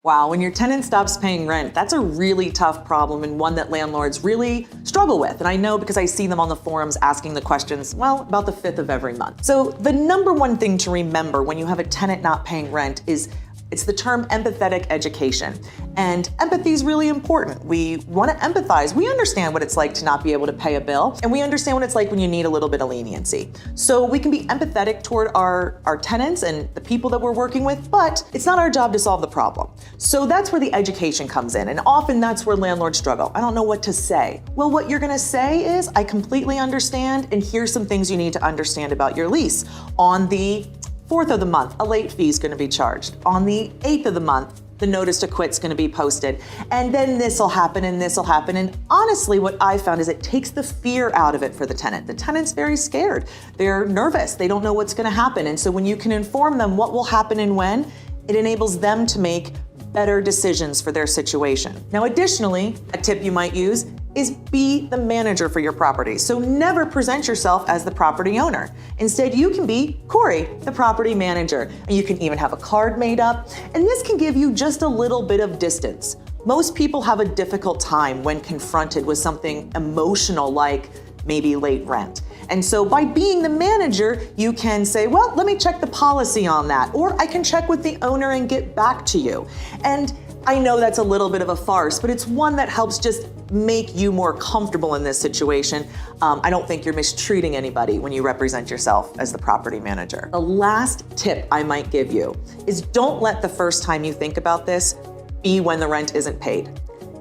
Wow, when your tenant stops paying rent, that's a really tough problem and one that landlords really struggle with. And I know because I see them on the forums asking the questions, well, about the 5th of every month. So the number one thing to remember when you have a tenant not paying rent is it's the term empathetic education. And empathy is really important. We want to empathize. We understand what it's like to not be able to pay a bill, and we understand what it's like when you need a little bit of leniency. So we can be empathetic toward our tenants and the people that we're working with, but it's not our job to solve the problem. So that's where the education comes in, and often that's where landlords struggle. I don't know what to say. Well, what you're gonna say is, I completely understand, and here's some things you need to understand about your lease. On the 4th of the month, a late fee is going to be charged. On the 8th of the month, the notice to quit is going to be posted. And then this will happen and this will happen. And honestly, what I found is it takes the fear out of it for the tenant. The tenant's very scared. They're nervous. They don't know what's going to happen. And so when you can inform them what will happen and when, it enables them to make better decisions for their situation. Now, additionally, a tip you might use is be the manager for your property. So never present yourself as the property owner. Instead, you can be Corey, the property manager. And you can even have a card made up. And this can give you just a little bit of distance. Most people have a difficult time when confronted with something emotional like maybe late rent. And so by being the manager, you can say, well, let me check the policy on that, or I can check with the owner and get back to you. And I know that's a little bit of a farce, but it's one that helps just make you more comfortable in this situation. I don't think you're mistreating anybody when you represent yourself as the property manager. The last tip I might give you is don't let the first time you think about this be when the rent isn't paid.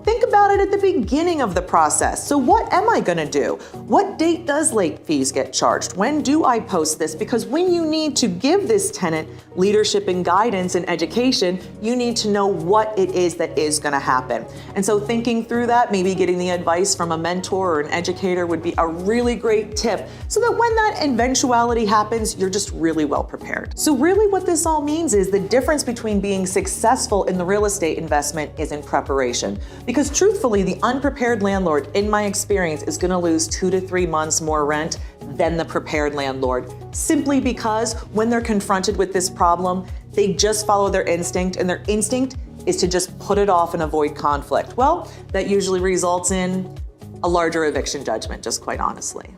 Think about it at the beginning of the process. So what am I gonna do? What date does late fees get charged? When do I post this? Because when you need to give this tenant leadership and guidance and education, you need to know what it is that is gonna happen. And so thinking through that, maybe getting the advice from a mentor or an educator would be a really great tip so that when that eventuality happens, you're just really well prepared. So really what this all means is the difference between being successful in the real estate investment is in preparation. Because truthfully, the unprepared landlord, in my experience, is gonna lose 2 to 3 months more rent than the prepared landlord, simply because when they're confronted with this problem, they just follow their instinct, and their instinct is to just put it off and avoid conflict. Well, that usually results in a larger eviction judgment, just quite honestly.